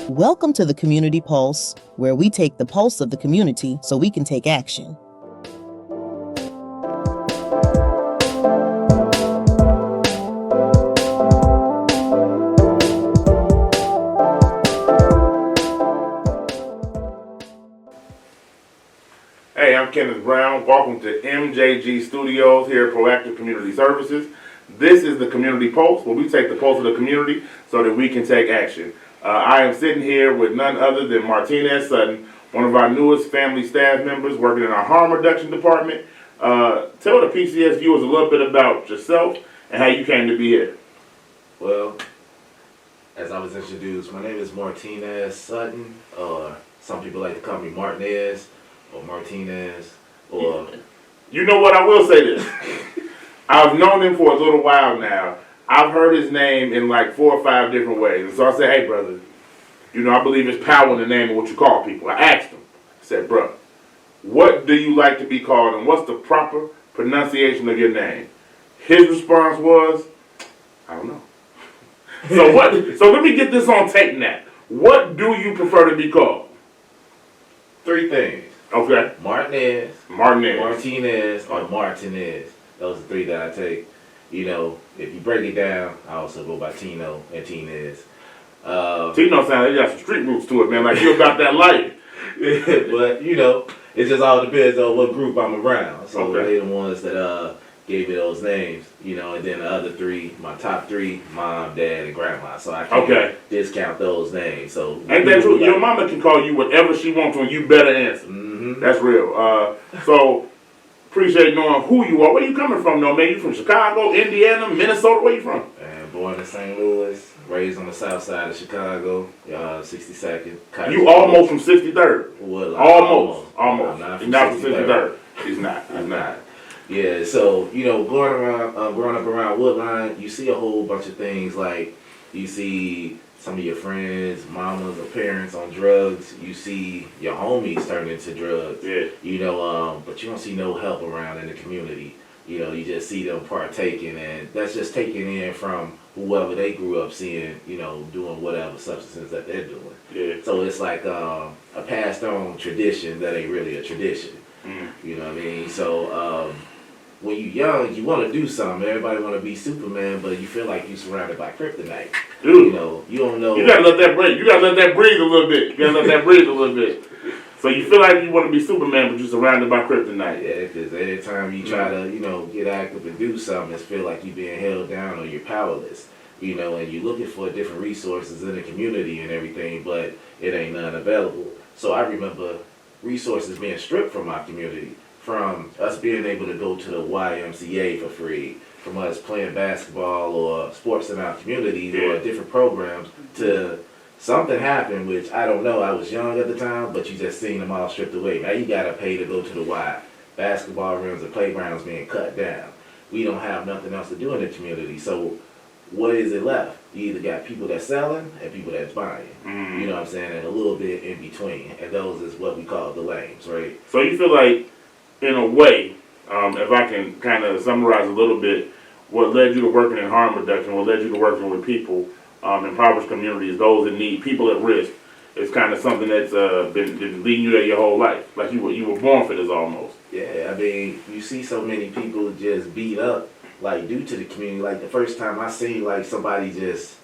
Welcome to the Community Pulse, where we take the pulse of the community so we can take action. Hey, I'm Kenneth Brown. Welcome to MJG Studios here at Proactive Community Services. This is the Community Pulse, where we take the pulse of the community so that we can take action. I am sitting here with none other than Martinez Sutton, one of our newest family staff members working in our harm reduction department. Tell the PCS viewers a little bit about yourself and how you came to be here. Well, as I was introduced, my name is Martinez Sutton, or some people like to call me Martinez, or Martinez, or... You know what, I will say this. I've known him for a little while now. I've heard his name in like 4 or 5 different ways. And so I said, hey, brother, you know, I believe there's power in the name of what you call people. I asked him. I said, bro, what do you like to be called and what's the proper pronunciation of your name? His response was, I don't know. So let me get this on tape now. What do you prefer to be called? 3 things. Okay. Martinez, or Martinez. Those are 3 that I take. You know, if you break it down, I also go by Tino and Tinez. Tino sounds like you got some street roots to it, man. Like you're about that life. But, you know, it just all depends on what group I'm around. So okay. they're the ones that gave me those names, you know, and then the other 3, my top 3, mom, dad, and grandma. So I can't discount those names. So ain't that true? Your mama can call you whatever she wants and you better answer. Mm-hmm. That's real. So appreciate knowing who you are. Where you coming from, though, man? You from Chicago, Indiana, Minnesota? Where you from? And born in St. Louis, raised on the south side of Chicago, 62nd. You almost from 63rd. Well, almost. He's not from 63rd. He's not. Yeah, so, you know, growing up around Woodline, you see a whole bunch of things like you see some of your friends, mamas or parents on drugs. You see your homies turn into drugs. Yeah. You know, but you don't see no help around in the community. You know, you just see them partaking, and that's just taken in from whoever they grew up seeing, you know, doing whatever substances that they're doing. Yeah. So it's like a passed on tradition that ain't really a tradition. Mm. You know what I mean? So when you're young, you want to do something. Everybody want to be Superman, but you feel like you're surrounded by kryptonite. Dude, you know, you don't know. You gotta let that breathe. You gotta let that breathe a little bit. So you feel like you want to be Superman, but you're surrounded by kryptonite. Yeah, because every time you try to, you know, get active and do something, it feel like you're being held down or you're powerless. You know, and you're looking for different resources in the community and everything, but it ain't none available. So I remember resources being stripped from my community, from us being able to go to the YMCA for free, from us playing basketball or sports in our communities or different programs, to something happened, which I don't know. I was young at the time, but you just seen them all stripped away. Now you gotta pay to go to the Y. Basketball rims and playgrounds being cut down. We don't have nothing else to do in the community. So what is it left? You either got people that's selling and people that's buying. Mm. You know what I'm saying? And a little bit in between. And those is what we call the lanes, right? So you feel like, in a way, if I can kind of summarize a little bit, what led you to working in harm reduction, what led you to working with people, impoverished communities, those in need, people at risk, is kind of something that's been leading you there your whole life. Like you were born for this almost. Yeah, I mean, you see so many people just beat up, like, due to the community. Like, the first time I seen, like, somebody just,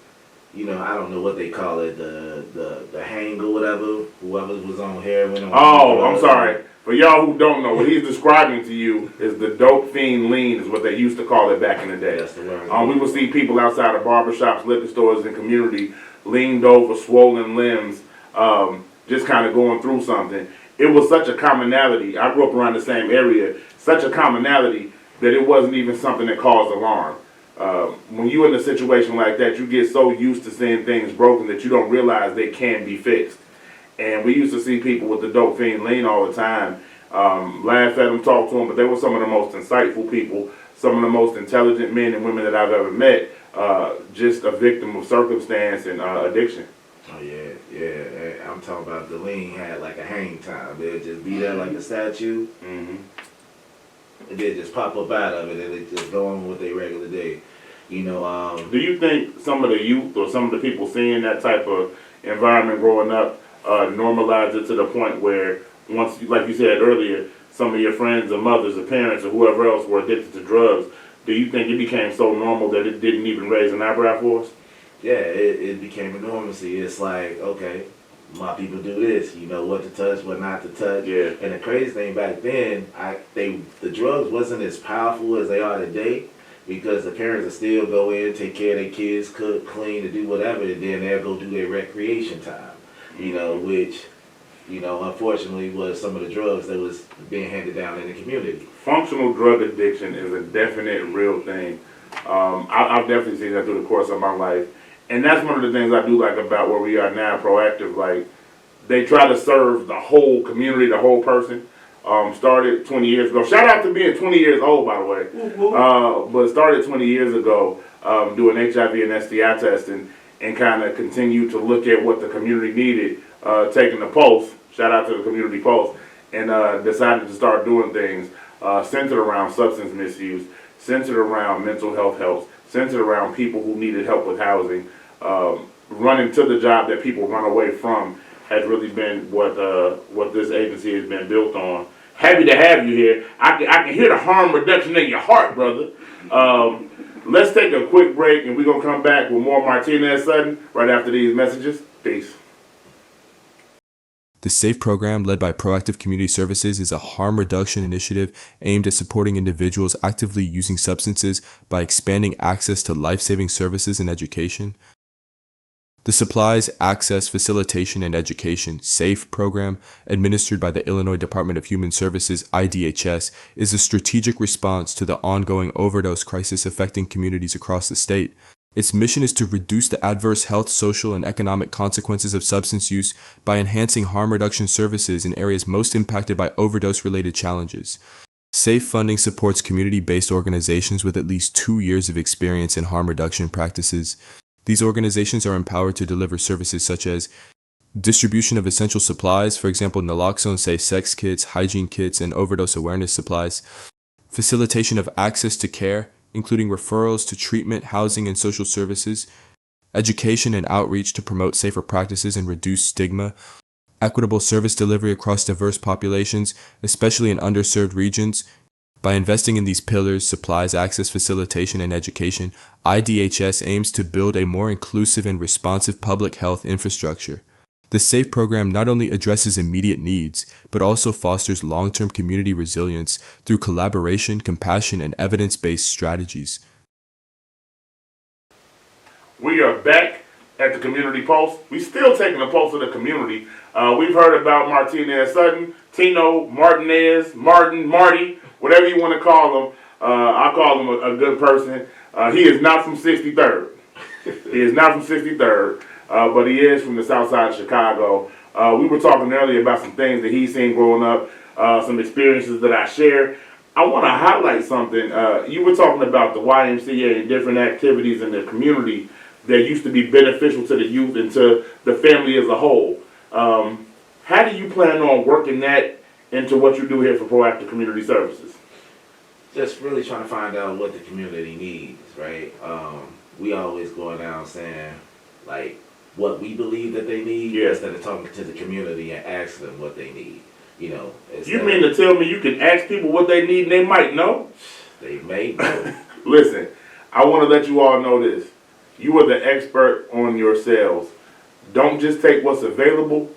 you know, I don't know what they call it, the hang or whatever, whoever was on heroin. I'm sorry. For y'all who don't know, what he's describing to you is the dope fiend lean, is what they used to call it back in the day. That's the word. We would see people outside of barbershops, liquor stores, and community leaned over, swollen limbs, just kind of going through something. It was such a commonality. I grew up around the same area. Such a commonality that it wasn't even something that caused alarm. When you're in a situation like that, you get so used to seeing things broken that you don't realize they can be fixed. And we used to see people with the dope fiend lean all the time, laugh at them, talk to them, but they were some of the most insightful people, some of the most intelligent men and women that I've ever met, just a victim of circumstance and addiction. Oh, yeah. I'm talking about the lean had like a hang time. They'd just be there like a statue. Mm-hmm. And they'd just pop up out of it and they just go on with their regular day. You know, do you think some of the youth or some of the people seeing that type of environment growing up normalized it to the point where once, like you said earlier, some of your friends or mothers or parents or whoever else were addicted to drugs, do you think it became so normal that it didn't even raise an eyebrow for us? Yeah, it became a normalcy. It's like, okay, my people do this. You know what to touch, what not to touch. Yeah. And the crazy thing back then, the drugs wasn't as powerful as they are today, because the parents would still go in, take care of their kids, cook, clean, and do whatever, and then they'll go do their recreation time. You know, which, you know, unfortunately was some of the drugs that was being handed down in the community. Functional drug addiction is a definite real thing. I've definitely seen that through the course of my life. And that's one of the things I do like about where we are now, Proactive. Like, they try to serve the whole community, the whole person. Started 20 years ago. Shout out to being 20 years old, by the way. But started 20 years ago doing HIV and STI testing and kind of continued to look at what the community needed, taking the pulse, shout out to the community pulse, and decided to start doing things centered around substance misuse, centered around mental health help, centered around people who needed help with housing. Running to the job that people run away from has really been what this agency has been built on. Happy to have you here. I can hear the harm reduction in your heart, brother. Let's take a quick break, and we're going to come back with more Martinez Sutton right after these messages. Peace. The S.A.F.E program, led by Proactive Community Services, is a harm reduction initiative aimed at supporting individuals actively using substances by expanding access to life-saving services and education. The Supplies, Access, Facilitation and Education (S.A.F.E) program, administered by the Illinois Department of Human Services (IDHS), is a strategic response to the ongoing overdose crisis affecting communities across the state. Its mission is to reduce the adverse health, social, and economic consequences of substance use by enhancing harm reduction services in areas most impacted by overdose-related challenges. S.A.F.E funding supports community-based organizations with at least 2 years of experience in harm reduction practices. These organizations are empowered to deliver services such as distribution of essential supplies, for example, naloxone, safe sex kits, hygiene kits, and overdose awareness supplies, facilitation of access to care, including referrals to treatment, housing, and social services, education and outreach to promote safer practices and reduce stigma, equitable service delivery across diverse populations, especially in underserved regions. By investing in these pillars, supplies, access, facilitation, and education, IDHS aims to build a more inclusive and responsive public health infrastructure. The S.A.F.E program not only addresses immediate needs, but also fosters long-term community resilience through collaboration, compassion, and evidence-based strategies. We are back at the Community Pulse. We still taking the pulse of the community. We've heard about Martinez Sutton, Tino, Martinez, Martin, Marty, whatever you want to call him. I call him a good person. He is not from 63rd. He is not from 63rd, but he is from the south side of Chicago. We were talking earlier about some things that he's seen growing up, some experiences that I share. I want to highlight something. You were talking about the YMCA and different activities in the community that used to be beneficial to the youth and to the family as a whole. How do you plan on working that into what you do here for Proactive Community Services? Just really trying to find out what the community needs, right? We always go around saying, like, what we believe that they need, instead of talking to the community and ask them what they need. You know, you mean to tell me you can ask people what they need and they might know? They may know. Listen, I want to let you all know this. You are the expert on your sales. Don't just take what's available,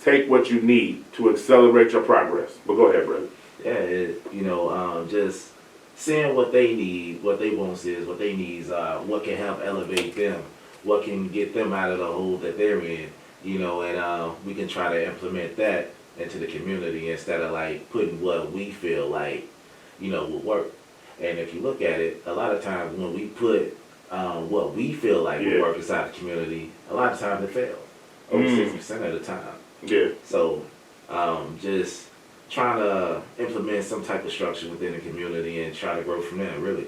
take what you need to accelerate your progress. But go ahead, brother. Yeah, just seeing what they need, what they want is, what they needs are, what can help elevate them, what can get them out of the hole that they're in, and we can try to implement that into the community instead of like putting what we feel like, will work. And if you look at it, a lot of times when we put what we feel like will work inside the community, a lot of times it fails. Over 60% of the time. Yeah. So just trying to implement some type of structure within the community and try to grow from there, really.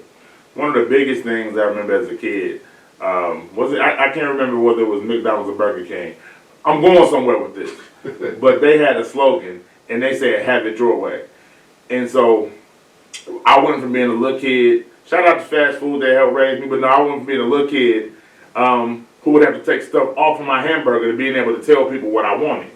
One of the biggest things I remember as a kid, I can't remember whether it was McDonald's or Burger King. I'm going somewhere with this. But they had a slogan, and they said, have it your way. And so I went from being a little kid, shout out to fast food that helped raise me, but no, I went from being a little kid who would have to take stuff off of my hamburger to being able to tell people what I wanted.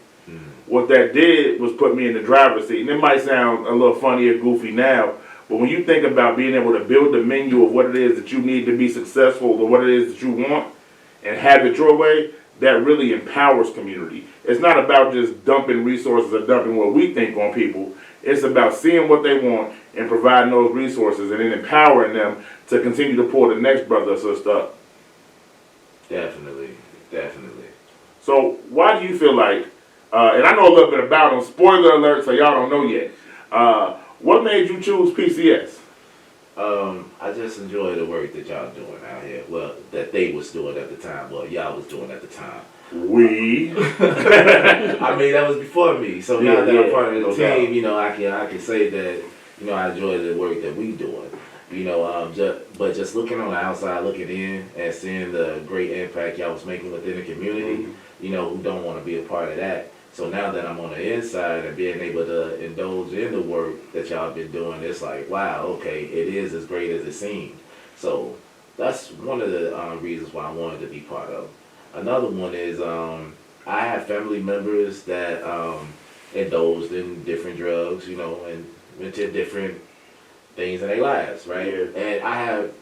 What that did was put me in the driver's seat. And it might sound a little funny or goofy now, but when you think about being able to build the menu of what it is that you need to be successful or what it is that you want and have it your way, that really empowers community. It's not about just dumping resources or dumping what we think on people. It's about seeing what they want and providing those resources and then empowering them to continue to pull the next brother or sister up. Definitely. So why do you feel like, and I know a little bit about them, spoiler alert, so y'all don't know yet, what made you choose PCS? I just enjoy the work that y'all doing out here. Well, that they was doing at the time. Well, y'all was doing at the time. We. I mean, that was before me. So now that I'm part of the no team, doubt. you know, I can say that, you know, I enjoy the work that we doing. You know, but just looking on the outside, looking in and seeing the great impact y'all was making within the community, you know, who don't want to be a part of that. So now that I'm on the inside and being able to indulge in the work that y'all been doing, it's like, wow, okay, it is as great as it seemed. So that's one of the reasons why I wanted to be part of. Another one is I have family members that indulged in different drugs, you know, and went to different things in their lives, right? Yeah. And I have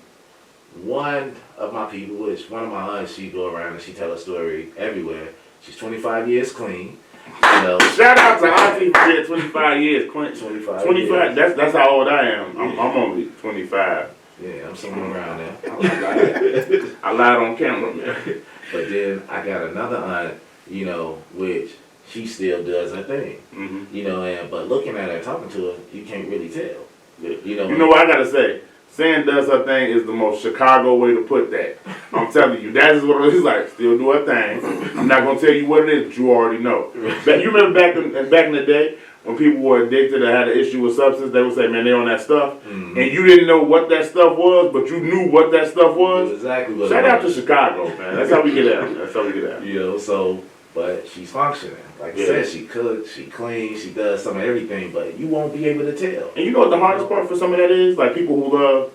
one of my people, which one of my aunts, she go around and she tell a story everywhere. She's 25 years clean. You know, Shout out to Auntie for being 25 years, Clint. 25 25. years. That's how old I am. I'm only 25. Yeah, I'm somewhere around there. I lied on camera, man. But then I got another aunt, you know, which she still does her thing. Mm-hmm. You know, and but looking at her and talking to her, you can't really tell. You know what I gotta say? Saying does her thing is the most Chicago way to put that. I'm telling you, that is what it is like. Still do her thing. I'm not gonna tell you what it is, but you already know. But you remember back in the day when people were addicted or had an issue with substance, they would say, "Man, they on that stuff," and you didn't know what that stuff was, but you knew what that stuff was. Exactly what. Shout out to Chicago, man. That's how we get out. You know, so but she's functioning. Like I said, she cooks, she cleans, she does some of everything, but you won't be able to tell. And you know what the hardest part for some of that is? Like people who love,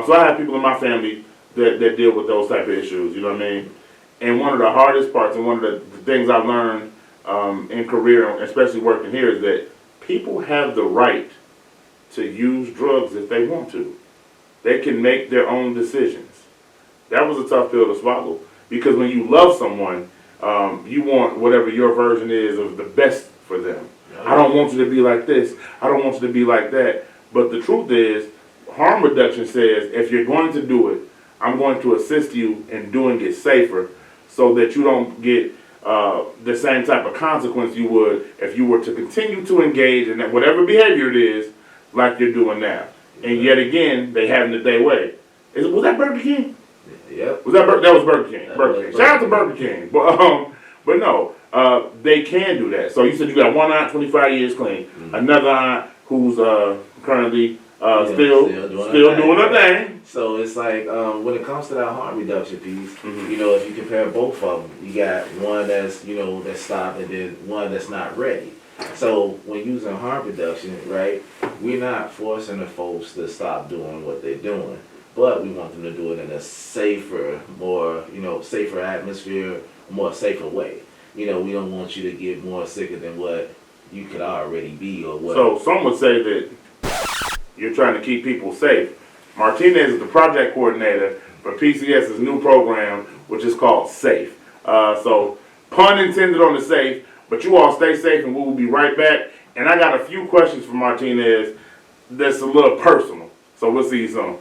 so I have people in my family that deal with those type of issues, you know what I mean? And one of the hardest parts and one of the things I've learned in career, especially working here, is that people have the right to use drugs if they want to. They can make their own decisions. That was a tough pill to swallow because when you love someone, you want whatever your version is of the best for them. I don't want you to be like this. I don't want you to be like that. But the truth is, harm reduction says if you're going to do it, I'm going to assist you in doing it safer so that you don't get the same type of consequence you would if you were to continue to engage in that whatever behavior it is like you're doing now. And yet again, they having it their way. Was that Burger King? Yep. That was Burger King. Shout out to Burger King. But no, they can do that. So you said you got one aunt, 25 years clean. Another aunt who's currently still doing her thing. So it's like when it comes to that harm reduction piece, you know, if you compare both of them, you got one that's, you know, that's stopped and then one that's not ready. So when using harm reduction, right, we're not forcing the folks to stop doing what they're doing, but we want them to do it in a safer, more, you know, safer atmosphere, more safer way. You know, we don't want you to get more sicker than what you could already be or what. So some would say that you're trying to keep people safe. Martinez is the project coordinator for PCS's new program, which is called S.A.F.E. So pun intended on the safe, but you all stay safe and we will be right back. And I got a few questions for Martinez that's a little personal. So we'll see you soon.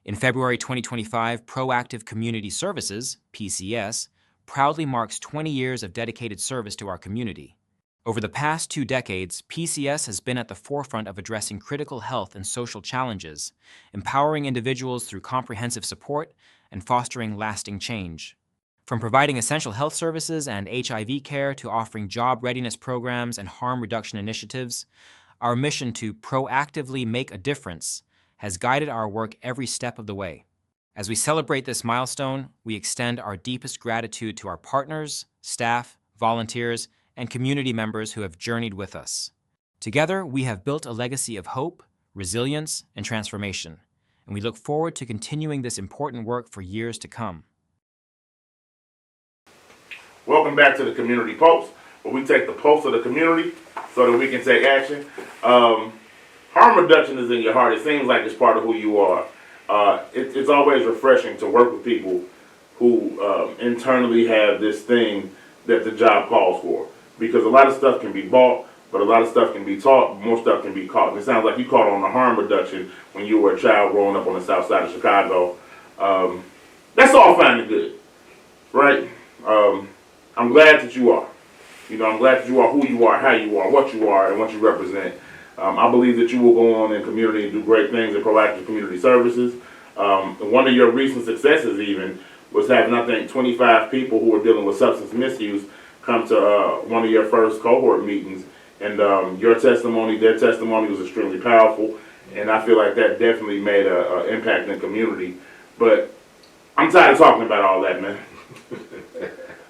In February 2025, Proactive Community Services, PCS, proudly marks 20 years of dedicated service to our community. Over the past 2 decades, PCS has been at the forefront of addressing critical health and social challenges, empowering individuals through comprehensive support, and fostering lasting change. From providing essential health services and HIV care to offering job readiness programs and harm reduction initiatives, our mission to proactively make a difference has guided our work every step of the way. As we celebrate this milestone, we extend our deepest gratitude to our partners, staff, volunteers, and community members who have journeyed with us. Together, we have built a legacy of hope, resilience, and transformation, and we look forward to continuing this important work for years to come. Welcome back to the Community Pulse, where we take the pulse of the community so that we can take action. Harm reduction is in your heart. It seems like it's part of who you are. It's always refreshing to work with people who internally have this thing that the job calls for. Because a lot of stuff can be bought, but a lot of stuff can be taught, more stuff can be caught. And it sounds like you caught on the harm reduction when you were a child growing up on the south side of Chicago. That's all fine and good, right? I'm glad that you are. I'm glad that you are who you are, how you are, what you are, and what you represent. I believe that you will go on in community and do great things in proactive community services. One of your recent successes even was having, I think, 25 people who were dealing with substance misuse come to one of your first cohort meetings. And your testimony, their testimony was extremely powerful. And I feel like that definitely made an impact in the community. But I'm tired of talking about all that, man.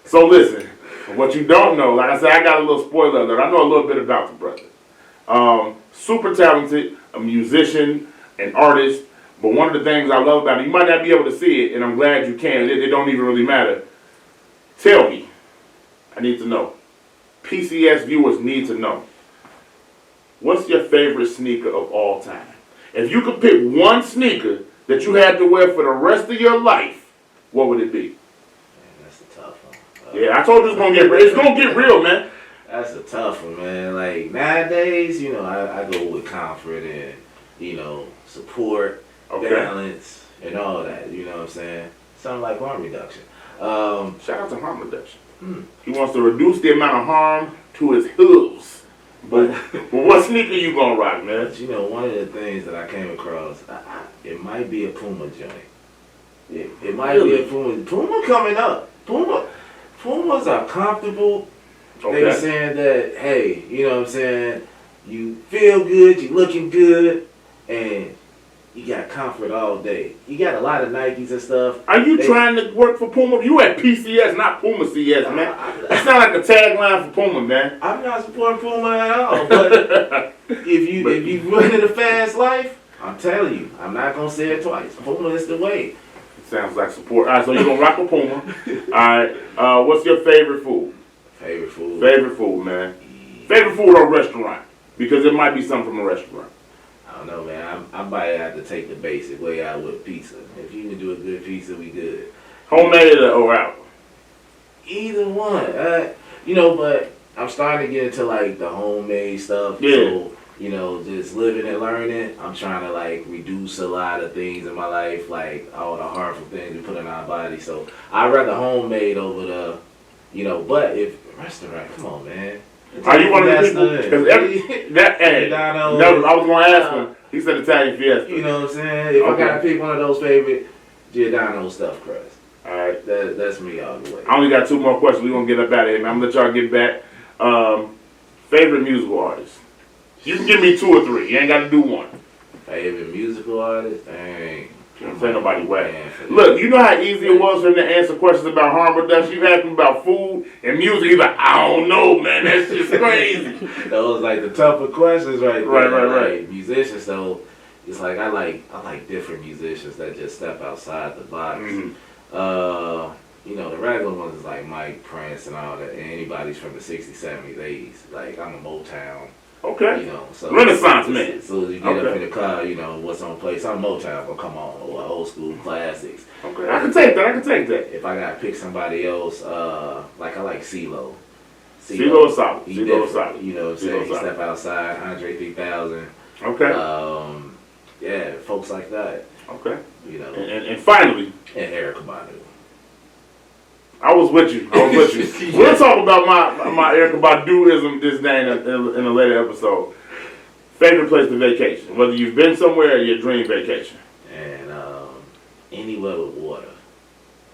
So listen, what you don't know, like I said, I got a little spoiler alert. I know a little bit about the brother. Super talented, a musician, an artist. But one of the things I love about it, you might not be able to see it, and I'm glad you can. It don't even really matter. Tell me. I need to know. PCS viewers need to know. What's your favorite sneaker of all time? If you could pick one sneaker that you had to wear for the rest of your life, what would it be? Man, that's a tough one. Yeah, I told you it's gonna get real. It's gonna get real, man. That's a tough one, man. Like nowadays, I go with comfort and, support, balance, and all that. You know what I'm saying? Something like harm reduction. Shout out to harm reduction. He wants to reduce the amount of harm to his hooves. But what sneaker you gonna rock, man? But one of the things that I came across, it might be a Puma joint. It might be a Puma. Puma coming up. Pumas are comfortable. Okay. They saying that, hey, you know what I'm saying? You feel good, you looking good, and you got comfort all day. You got a lot of Nikes and stuff. Are you trying to work for Puma? You at PCS, not Puma CS, man. That sound like a tagline for Puma, man. I'm not supporting Puma at all. But if you running a fast life, I'm telling you, I'm not gonna say it twice. Puma is the way. It sounds like support. All right, so you're gonna rock a Puma. All right. What's your favorite food? Favorite food. Favorite food, man. Favorite food or restaurant? Because it might be something from a restaurant. I don't know, man. I might have to take the basic way out with pizza. If you can do a good pizza, we good. Homemade or out? Either one. But I'm starting to get into like the homemade stuff. Yeah. So, just living and learning, I'm trying to like reduce a lot of things in my life, like all the harmful things we put in our body. So I'd rather homemade over the, but if restaurant, come on, man. Are you one of the people? I was going to ask him. He said Italian Fiesta. You know what I'm saying? If I got to pick one of those favorite, Giordano stuffed crust. All right. That's me all the way. I only got two more questions. We're going to get up out of here, man. I'm going to let y'all get back. Favorite musical artist? You can give me two or three. You ain't got to do one. Favorite musical artist? Dang. Ain't nobody whack. Look, you know how easy it was for him to answer questions about harm reduction? You asked him about food and music. He's like, I don't know, man. That's just crazy. Those like the tougher questions right there. Right. Like, musicians, so it's like I like different musicians that just step outside the box. Mm-hmm. The regular ones is like Mike, Prince, and all that. And anybody's from the 60s, 70s, 80s. Like I'm a Motown. Okay. So Renaissance man. As soon as you get up in the car, what's on play. Some Motown will come on, or old school classics. Okay. I can take that. If I gotta pick somebody else, like I like CeeLo. CeeLo is solid. CeeLo is solid. You know what I'm saying? He step outside, Andre 3000. Okay. Folks like that. Okay. And finally. And Erykah Badu. I was with you. We'll talk about my Erykah Baduism this day in a later episode. Favorite place to vacation? Whether you've been somewhere or your dream vacation. And anywhere with water.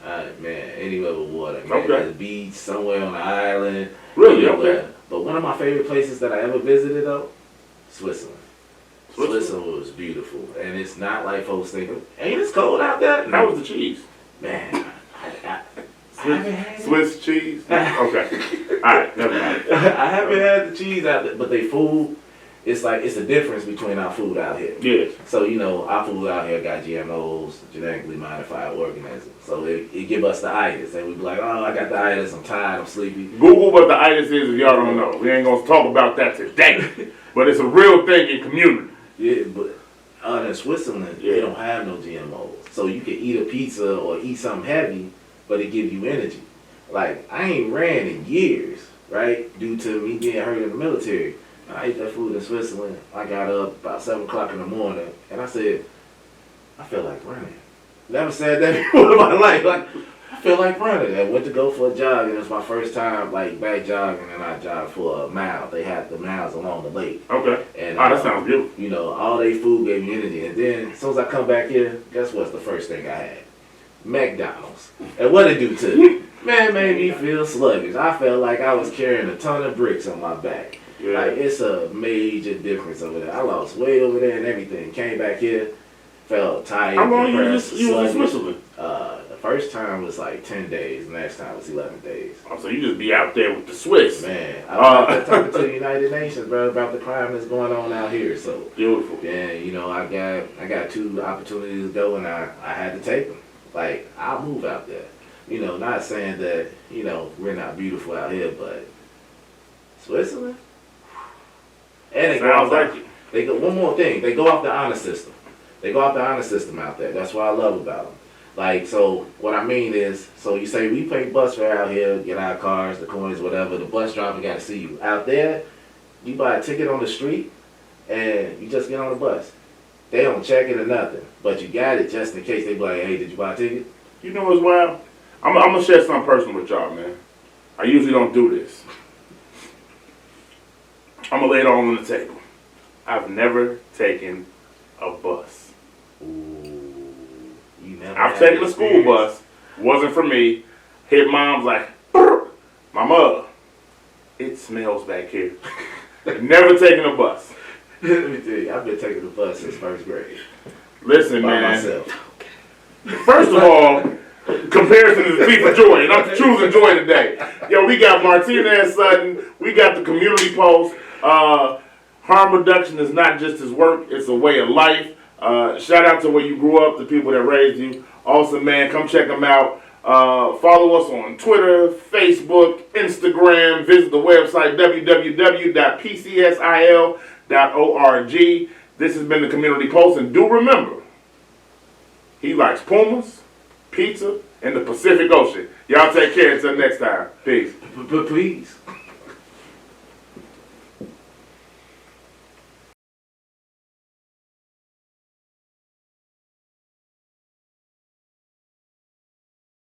Anywhere with water. Man, okay. The beach, somewhere on the island. Really? Okay. But one of my favorite places that I ever visited though, Switzerland. Switzerland was beautiful. And it's not like folks think, ain't it cold out there? How was the cheese? Man, Swiss cheese? Okay. Alright, never mind. I haven't had the cheese out there, but they food it's like, it's the difference between our food out here. Yeah. So, you know, our food out here got GMOs, genetically modified organisms. So it give us the itis. And we be like, oh, I got the itis, I'm tired, I'm sleepy. Google what the itis is if y'all don't know. We ain't gonna talk about that today. But it's a real thing in community. Yeah, but in Switzerland, they don't have no GMOs. So you can eat a pizza or eat something heavy, but it gives you energy. Like, I ain't ran in years, right? Due to me being hurt in the military. I ate that food in Switzerland. I got up about 7 o'clock in the morning, and I said, I feel like running. Never said that before in my life. Like, I feel like running. I went to go for a jog, and it was my first time, like, back jogging, and I jogged for a mile. They had the miles along the lake. Okay. And, that sounds good. You know, all they food gave me energy. And then, as soon as I come back here, guess what's the first thing I had? McDonald's. And what it do to me? Man, made me feel sluggish. I felt like I was carrying a ton of bricks on my back. Yeah. Like, it's a major difference over there. I lost weight over there and everything. Came back here, felt tired. How long you depressed, was in sluggish. Switzerland? The first time was like 10 days. The next time was 11 days. Oh, so you just be out there with the Swiss. Man, I was out there talking to the United Nations, bro, about the crime that's going on out here. So, Beautiful. yeah, you know, I got 2 opportunities to go, and I had to take them. Like, I'll move out there. You know, not saying that, you know, we're not beautiful out here, but Switzerland? And they go Sounds off like it. they go, one more thing, they go off the honor system. They go off the honor system out there. That's what I love about them. Like, so what I mean is, so you say we pay bus fare out here, get our cars, the coins, whatever, the bus driver got to see you. Out there, you buy a ticket on the street, and you just get on the bus. They don't check it or nothing, but you got it just in case they be like, hey, did you buy a ticket? You know what's wild? I'm gonna share something personal with y'all, man. I usually don't do this. I'm gonna lay it all on the table. I've never taken a bus. Ooh, you never I've had taken a this school experience? bus. Wasn't for me. Hit mom's like, "Brr." My mother. It smells back here. Never taken a bus. Let me tell you, I've been taking the bus since 1st grade. Listen, By man. myself. First of all, comparison is the thief of joy, and I'm choosing joy today. Yo, we got Martinez Sutton. We got the community post. Harm reduction is not just his work; it's a way of life. Shout out to where you grew up, the people that raised you. Awesome, man. Come check them out. Follow us on Twitter, Facebook, Instagram. Visit the website www.pcsil.org. This has been the Community Post, and do remember, he likes Pumas, pizza, and the Pacific Ocean. Y'all take care until next time. Peace. Please.